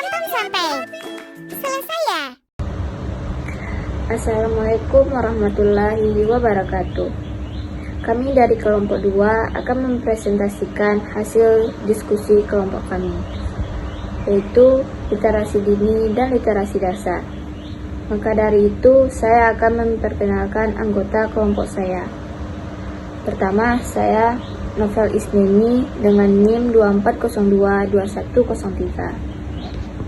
Tonton sampai selesai ya. Assalamualaikum warahmatullahi wabarakatuh. Kami dari kelompok 2 akan mempresentasikan hasil diskusi kelompok kami, yaitu literasi dini dan literasi dasar. Maka dari itu, saya akan memperkenalkan anggota kelompok saya. Pertama, saya Novel Isneni dengan NIM 24022103.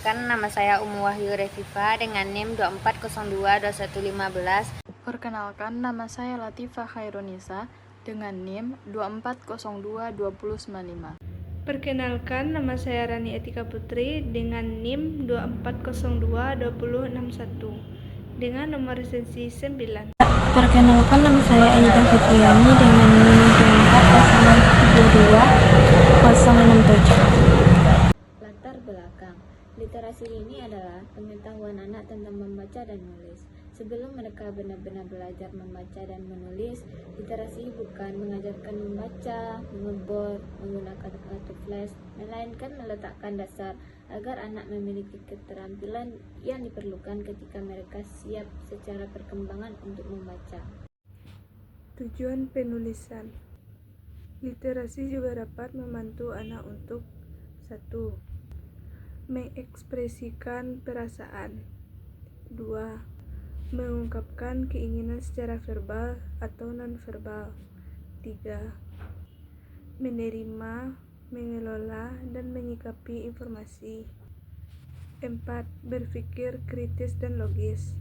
Nama saya Wahyu Reviva dengan NIM 24022115. Perkenalkan, nama saya Latifah Khairunisa dengan NIM 24022095. Perkenalkan, nama saya Rani Etika Putri dengan NIM 24022061 dengan nomor lisensi 9. Perkenalkan, nama saya Aida Fitriani dengan NIM 24022067. Latar belakang literasi dini adalah pengetahuan anak tentang membaca dan menulis. Sebelum mereka benar-benar belajar membaca dan menulis, literasi bukan mengajarkan membaca, mengebor, menggunakan kartu flash, melainkan meletakkan dasar agar anak memiliki keterampilan yang diperlukan ketika mereka siap secara perkembangan untuk membaca. Tujuan penulisan. Literasi juga dapat membantu anak untuk 1. Mengekspresikan perasaan. 2. Mengungkapkan keinginan secara verbal atau non-verbal. 3. Menerima, mengelola, dan menyikapi informasi. 4. Berpikir kritis dan logis.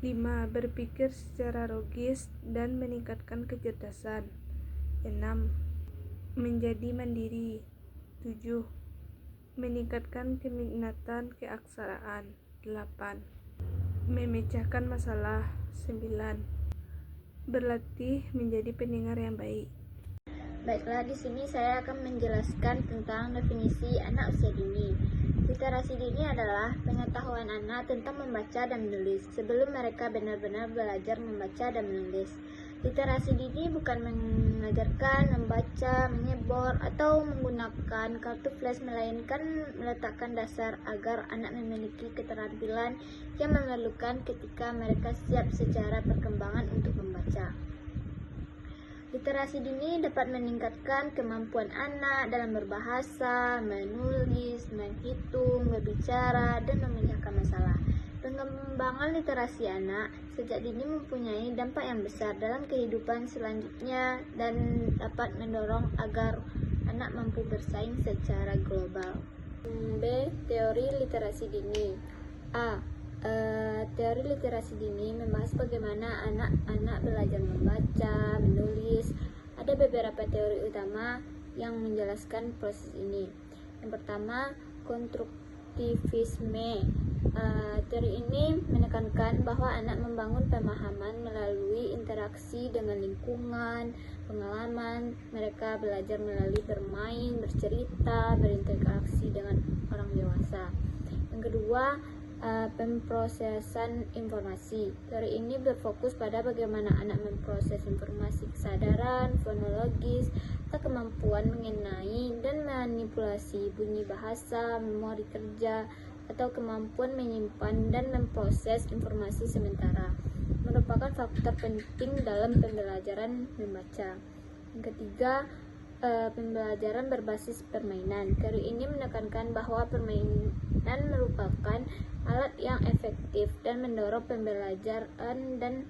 5. Berpikir secara logis dan meningkatkan kecerdasan. 6. Menjadi mandiri. 7. Meningkatkan keminatan keaksaraan. 8. Memecahkan masalah. 9. Berlatih menjadi pendengar yang baik. Baiklah, di sini saya akan menjelaskan tentang definisi anak usia dini. Literasi dini adalah pengetahuan anak tentang membaca dan menulis sebelum mereka benar-benar belajar membaca dan menulis. Literasi dini bukan mengajarkan membaca, menyebor, atau menggunakan kartu flash, melainkan meletakkan dasar agar anak memiliki keterampilan yang memerlukan ketika mereka siap secara perkembangan untuk membaca. Literasi dini dapat meningkatkan kemampuan anak dalam berbahasa, menulis, menghitung, berbicara, dan memecahkan masalah. Pengembangan literasi anak sejak dini mempunyai dampak yang besar dalam kehidupan selanjutnya dan dapat mendorong agar anak mampu bersaing secara global. B. Teori literasi dini. A. Teori literasi dini membahas bagaimana anak-anak belajar membaca, menulis. Ada beberapa teori utama yang menjelaskan proses ini. Yang pertama, konstruktivisme. Teori ini menekankan bahwa anak membangun pemahaman melalui interaksi dengan lingkungan, pengalaman. Mereka belajar melalui bermain, bercerita, berinteraksi dengan orang dewasa. Yang kedua, pemrosesan informasi. Teori ini berfokus pada bagaimana anak memproses informasi kesadaran, fonologis, atau kemampuan mengenai dan manipulasi bunyi bahasa, memori kerja, atau kemampuan menyimpan dan memproses informasi sementara, merupakan faktor penting dalam pembelajaran membaca. Yang ketiga, pembelajaran berbasis permainan. Teori ini menekankan bahwa permainan merupakan alat yang efektif dan mendorong pembelajaran dan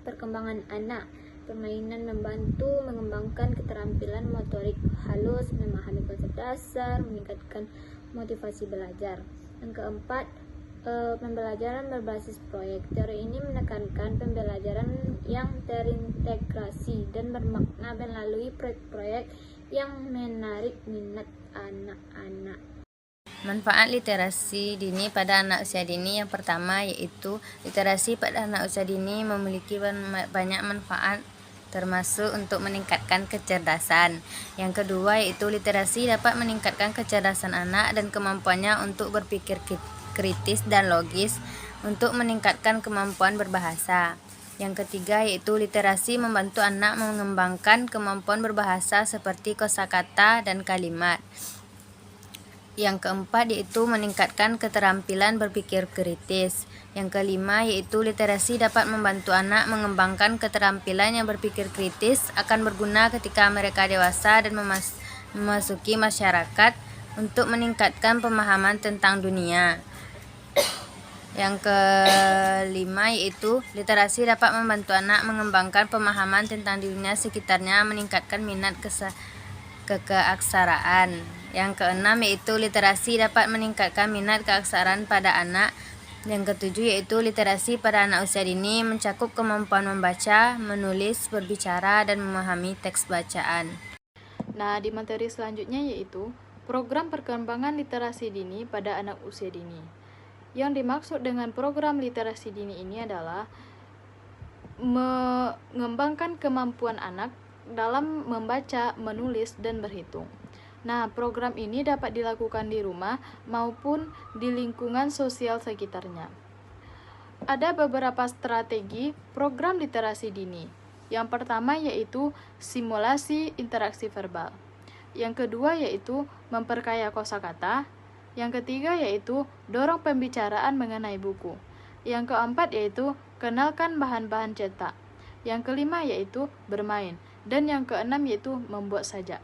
perkembangan anak. Permainan membantu mengembangkan keterampilan motorik halus, memahami konsep dasar, meningkatkan motivasi belajar. Yang keempat, pembelajaran berbasis proyek. Teori ini menekankan pembelajaran yang terintegrasi dan bermakna melalui proyek-proyek yang menarik minat anak-anak. Manfaat literasi dini pada anak usia dini. Yang pertama yaitu literasi pada anak usia dini memiliki banyak manfaat, termasuk untuk meningkatkan kecerdasan. Yang kedua yaitu literasi dapat meningkatkan kecerdasan anak dan kemampuannya untuk berpikir kritis dan logis, untuk meningkatkan kemampuan berbahasa. Yang ketiga yaitu literasi membantu anak mengembangkan kemampuan berbahasa seperti kosakata dan kalimat. Yang keempat yaitu meningkatkan keterampilan berpikir kritis. Yang kelima yaitu literasi dapat membantu anak mengembangkan keterampilan yang berpikir kritis, akan berguna ketika mereka dewasa dan memasuki masyarakat untuk meningkatkan pemahaman tentang dunia. Yang kelima yaitu literasi dapat membantu anak mengembangkan pemahaman tentang dunia sekitarnya, meningkatkan minat keaksaraan. Yang keenam yaitu literasi dapat meningkatkan minat keaksaraan pada anak. Yang ketujuh yaitu literasi pada anak usia dini mencakup kemampuan membaca, menulis, berbicara, dan memahami teks bacaan. Nah, di materi selanjutnya yaitu program perkembangan literasi dini pada anak usia dini. Yang dimaksud dengan program literasi dini ini adalah mengembangkan kemampuan anak dalam membaca, menulis, dan berhitung. Nah, program ini dapat dilakukan di rumah maupun di lingkungan sosial sekitarnya. Ada beberapa strategi program literasi dini. Yang pertama yaitu simulasi interaksi verbal. Yang kedua yaitu memperkaya kosakata. Yang ketiga yaitu dorong pembicaraan mengenai buku. Yang keempat yaitu kenalkan bahan-bahan cetak. Yang kelima yaitu bermain. Dan yang keenam yaitu membuat sajak.